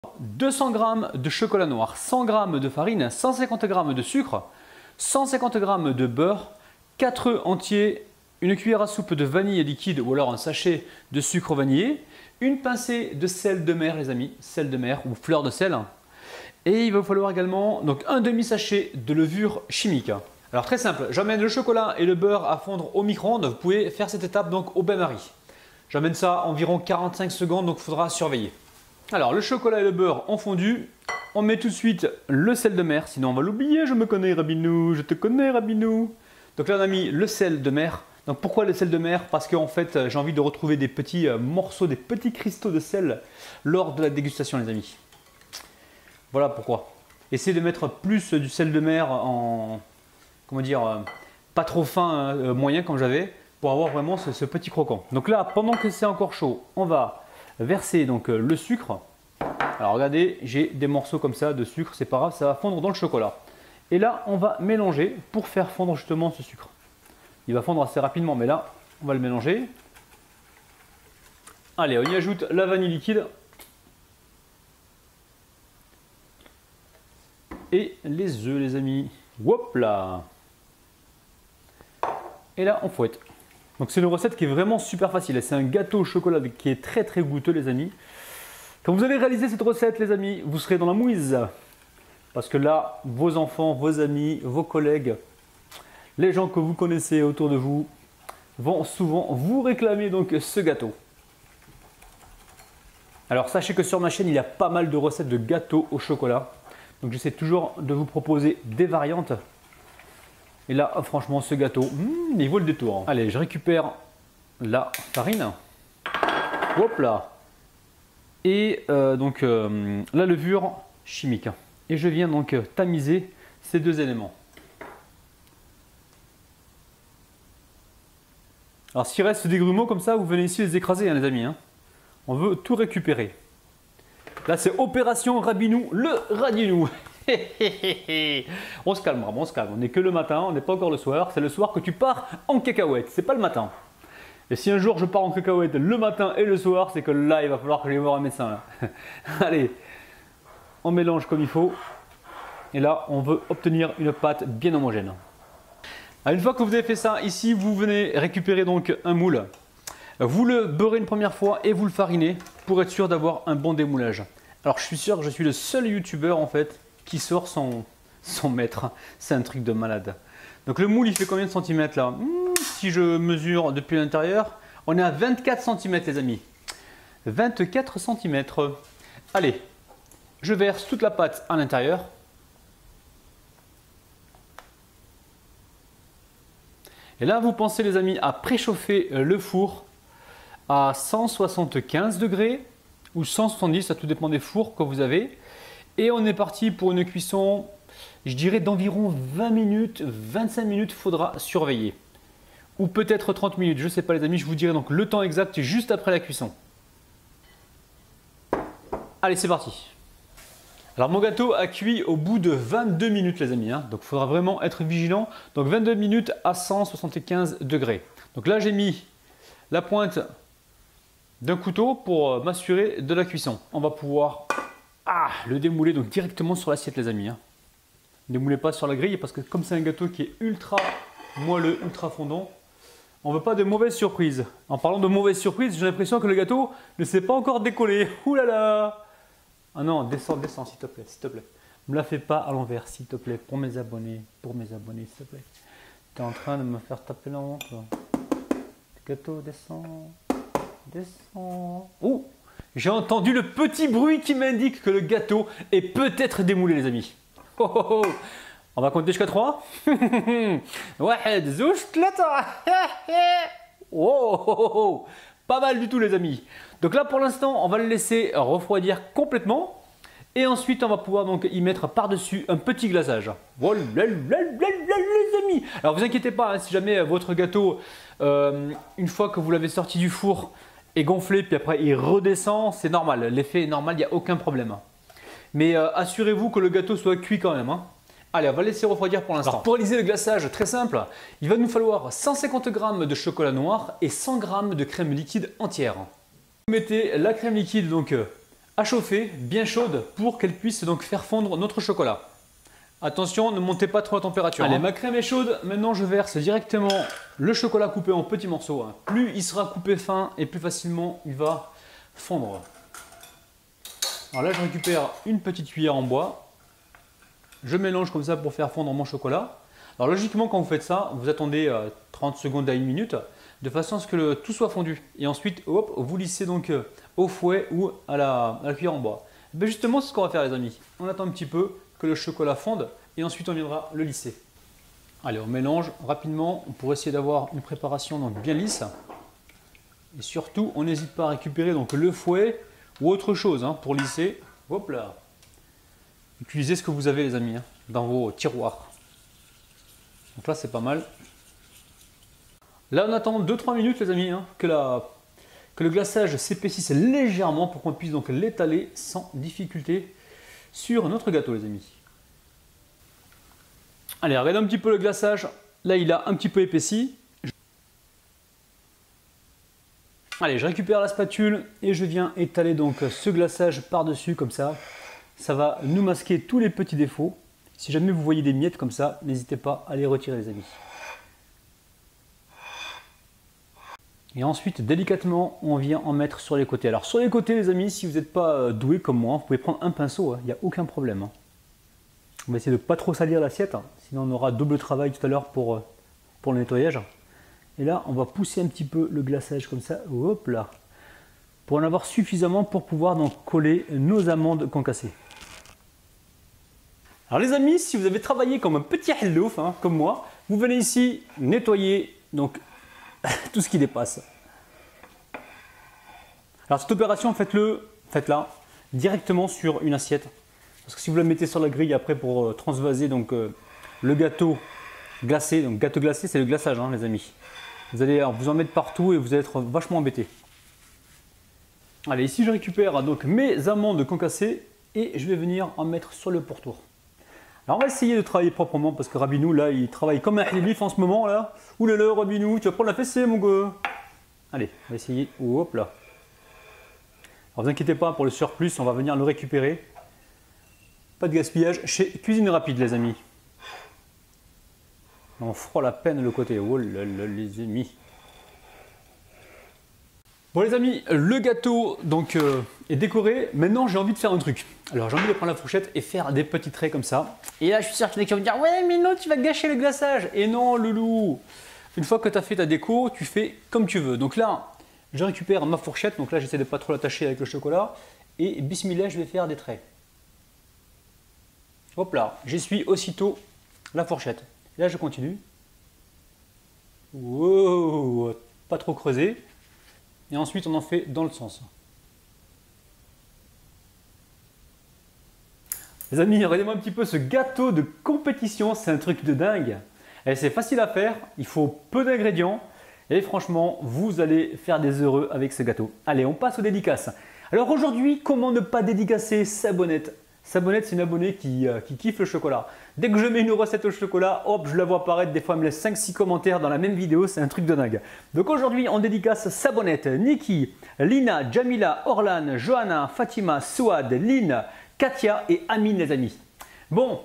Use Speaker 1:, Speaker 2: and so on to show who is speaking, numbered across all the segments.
Speaker 1: 200 g de chocolat noir, 100 g de farine, 150 g de sucre, 150 g de beurre, 4 œufs entiers, une cuillère à soupe de vanille liquide ou alors un sachet de sucre vanillé, une pincée de sel de mer les amis, sel de mer ou fleur de sel. Et il va vous falloir également donc un demi-sachet de levure chimique. Alors très simple, j'emmène le chocolat et le beurre à fondre au micro-ondes. Vous pouvez faire cette étape donc au bain-marie. J'emmène ça environ 45 secondes, donc il faudra surveiller. Alors le chocolat et le beurre ont fondu. On met tout de suite le sel de mer, sinon on va l'oublier. Je me connais Rabinou, je te connais Rabinou. Donc là on a mis le sel de mer. Donc pourquoi le sel de mer? Parce qu'en fait j'ai envie de retrouver des petits morceaux, des petits cristaux de sel lors de la dégustation les amis. Voilà pourquoi. Essayez de mettre plus du sel de mer en, comment dire, pas trop fin, moyen comme j'avais, pour avoir vraiment ce petit croquant. Donc là, pendant que c'est encore chaud, on va verser donc le sucre. Alors regardez, j'ai des morceaux comme ça de sucre, c'est pas grave, ça va fondre dans le chocolat. Et là, on va mélanger pour faire fondre justement ce sucre. Il va fondre assez rapidement, mais là, on va le mélanger. Allez, on y ajoute la vanille liquide. Et les œufs les amis, hop là. Et là on fouette. Donc c'est une recette qui est vraiment super facile, c'est un gâteau au chocolat qui est très très goûteux les amis. Quand vous allez réaliser cette recette les amis, vous serez dans la mouise. Parce que là, vos enfants, vos amis, vos collègues, les gens que vous connaissez autour de vous vont souvent vous réclamer donc ce gâteau. Alors sachez que sur ma chaîne il y a pas mal de recettes de gâteaux au chocolat. Donc j'essaie toujours de vous proposer des variantes. Et là, franchement, ce gâteau, il vaut le détour. Allez, je récupère la farine. Hop là. Et donc la levure chimique. Et je viens donc tamiser ces deux éléments. Alors s'il reste des grumeaux comme ça, vous venez ici les écraser hein, les amis. Hein. On veut tout récupérer. Là, c'est Opération Rabinou, le Radinou. On se calme, on se calme. On n'est que le matin, on n'est pas encore le soir. C'est le soir que tu pars en cacahuète, c'est pas le matin. Et si un jour je pars en cacahuète le matin et le soir, c'est que là, il va falloir que j'aille voir un médecin. Là. Allez, on mélange comme il faut. Et là, on veut obtenir une pâte bien homogène. Alors, une fois que vous avez fait ça, ici, vous venez récupérer donc un moule. Vous le beurrez une première fois et vous le farinez pour être sûr d'avoir un bon démoulage. Alors je suis sûr que je suis le seul youtubeur en fait qui sort son mètre. C'est un truc de malade. Donc le moule il fait combien de centimètres là? Si je mesure depuis l'intérieur, on est à 24 cm les amis. 24 cm. Allez, je verse toute la pâte à l'intérieur. Et là vous pensez les amis à préchauffer le four à 175 degrés ou 170, ça tout dépend des fours que vous avez. Et on est parti pour une cuisson, je dirais d'environ 20 minutes, 25 minutes, il faudra surveiller. Ou peut-être 30 minutes, je ne sais pas les amis, je vous dirai donc le temps exact juste après la cuisson. Allez, c'est parti. Alors mon gâteau a cuit au bout de 22 minutes les amis, hein. Donc il faudra vraiment être vigilant. Donc 22 minutes à 175 degrés. Donc là j'ai mis la pointe d'un couteau pour m'assurer de la cuisson. On va pouvoir le démouler donc directement sur l'assiette les amis. Hein. Ne démoulez pas sur la grille parce que comme c'est un gâteau qui est ultra moelleux, ultra fondant, on ne veut pas de mauvaises surprises. En parlant de mauvaises surprises, j'ai l'impression que le gâteau ne s'est pas encore décollé. Ouh là là! Ah non, descends, descends s'il te plaît, s'il te plaît. Ne me la fais pas à l'envers s'il te plaît, pour mes abonnés s'il te plaît. Tu es en train de me faire taper la honte. Gâteau, descends. Descends. Oh, j'ai entendu le petit bruit qui m'indique que le gâteau est peut-être démoulé les amis. Oh, oh, oh. On va compter jusqu'à 3. Wahed, zouch, tlata. Oh, oh, oh, oh. Pas mal du tout les amis. Donc là pour l'instant on va le laisser refroidir complètement. Et ensuite on va pouvoir donc y mettre par-dessus un petit glaçage. Voilà les amis. Alors vous inquiétez pas, hein, si jamais votre gâteau, une fois que vous l'avez sorti du four, est gonflé puis après il redescend, c'est normal. L'effet est normal, il n'y a aucun problème. Mais assurez-vous que le gâteau soit cuit quand même. Hein. Allez, on va laisser refroidir pour l'instant. Pour réaliser le glaçage, très simple, il va nous falloir 150 g de chocolat noir et 100 g de crème liquide entière. Vous mettez la crème liquide donc à chauffer, bien chaude, pour qu'elle puisse donc faire fondre notre chocolat. Attention, ne montez pas trop la température. Allez, ma crème est chaude. Maintenant, je verse directement le chocolat coupé en petits morceaux. Plus il sera coupé fin et plus facilement il va fondre. Alors là, je récupère une petite cuillère en bois. Je mélange comme ça pour faire fondre mon chocolat. Alors logiquement, quand vous faites ça, vous attendez 30 secondes à 1 minute de façon à ce que tout soit fondu. Et ensuite, hop, vous lissez donc au fouet ou à la cuillère en bois. Ben justement, c'est ce qu'on va faire les amis. On attend un petit peu que le chocolat fonde et ensuite on viendra le lisser. Allez, on mélange rapidement pour essayer d'avoir une préparation donc bien lisse. Et surtout, on n'hésite pas à récupérer donc le fouet ou autre chose pour lisser. Hop là. Utilisez ce que vous avez les amis dans vos tiroirs. Donc là, c'est pas mal. Là, on attend 2-3 minutes les amis que le glaçage s'épaississe légèrement pour qu'on puisse donc l'étaler sans difficulté sur notre gâteau les amis. Allez, regardez un petit peu le glaçage. Là, il a un petit peu épaissi. Allez, je récupère la spatule et je viens étaler donc ce glaçage par-dessus comme ça. Ça va nous masquer tous les petits défauts. Si jamais vous voyez des miettes comme ça, n'hésitez pas à les retirer les amis. Et ensuite, délicatement, on vient en mettre sur les côtés. Alors sur les côtés les amis, si vous n'êtes pas doué comme moi, vous pouvez prendre un pinceau, il n'y a aucun problème. On va essayer de ne pas trop salir l'assiette, sinon on aura double travail tout à l'heure pour le nettoyage. Et là, on va pousser un petit peu le glaçage comme ça, hop là, pour en avoir suffisamment pour pouvoir donc coller nos amandes concassées. Alors les amis, si vous avez travaillé comme un petit hallouf, comme moi, vous venez ici nettoyer donc tout ce qui dépasse. Alors cette opération, faites-la directement sur une assiette. Parce que si vous la mettez sur la grille après pour transvaser donc, le gâteau glacé, donc gâteau glacé c'est le glaçage les amis. Vous allez vous en mettre partout et vous allez être vachement embêté. Allez, ici je récupère donc mes amandes concassées et je vais venir en mettre sur le pourtour. Alors on va essayer de travailler proprement parce que Rabinou là il travaille comme un halif en ce moment là. Ouh là là Rabinou, tu vas prendre la fessée mon gars. Allez, on va essayer. Hop là. Alors vous inquiétez pas pour le surplus, on va venir le récupérer. Pas de gaspillage chez Cuisine Rapide les amis. On fera la peine le côté. Oh là là les amis. Bon les amis, le gâteau donc est décoré. Maintenant j'ai envie de faire un truc. Alors j'ai envie de prendre la fourchette et faire des petits traits comme ça. Et là je suis sûr qu'il y en a qui vont me dire ouais mais non tu vas gâcher le glaçage. Et non loulou. Une fois que tu as fait ta déco, tu fais comme tu veux. Donc là je récupère ma fourchette. Donc là j'essaie de pas trop l'attacher avec le chocolat. Et bismillah je vais faire des traits. Hop là, j'essuie aussitôt la fourchette. Et là je continue. Wow, pas trop creusé. Et ensuite on en fait dans le sens. Les amis, regardez-moi un petit peu ce gâteau de compétition, c'est un truc de dingue. Et c'est facile à faire, il faut peu d'ingrédients. Et franchement, vous allez faire des heureux avec ce gâteau. Allez, on passe aux dédicaces. Alors aujourd'hui, comment ne pas dédicacer Sabonnette? Sabonnette, c'est une abonnée qui kiffe le chocolat. Dès que je mets une recette au chocolat, hop, je la vois apparaître. Des fois, elle me laisse 5-6 commentaires dans la même vidéo. C'est un truc de dingue. Donc aujourd'hui, on dédicace Sabonnette, Niki, Lina, Jamila, Orlan, Johanna, Fatima, Souad, Lynn, Katia et Amine, les amis. Bon,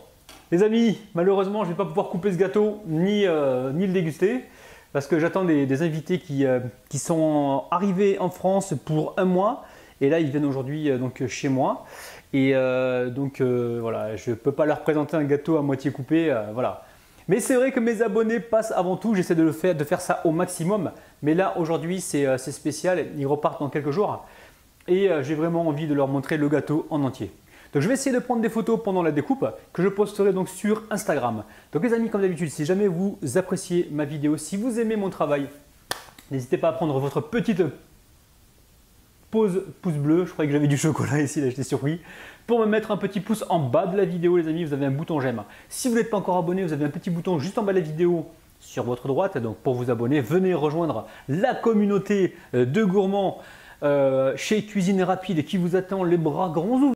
Speaker 1: les amis, malheureusement, je ne vais pas pouvoir couper ce gâteau ni le déguster. Parce que j'attends des invités qui sont arrivés en France pour 1 mois. Et là, ils viennent aujourd'hui donc chez moi. Et voilà, je ne peux pas leur présenter un gâteau à moitié coupé, voilà. Mais c'est vrai que mes abonnés passent avant tout, j'essaie de faire ça au maximum. Mais là, aujourd'hui, c'est spécial, ils repartent dans quelques jours. Et j'ai vraiment envie de leur montrer le gâteau en entier. Donc je vais essayer de prendre des photos pendant la découpe que je posterai donc sur Instagram. Donc les amis, comme d'habitude, si jamais vous appréciez ma vidéo, si vous aimez mon travail, n'hésitez pas à prendre votre petite pouce bleu, je croyais que j'avais du chocolat ici, là j'étais surpris, pour me mettre un petit pouce en bas de la vidéo les amis, vous avez un bouton j'aime. Si vous n'êtes pas encore abonné, vous avez un petit bouton juste en bas de la vidéo sur votre droite, donc pour vous abonner, venez rejoindre la communauté de gourmands chez Cuisine Rapide qui vous attend les bras grands ouverts.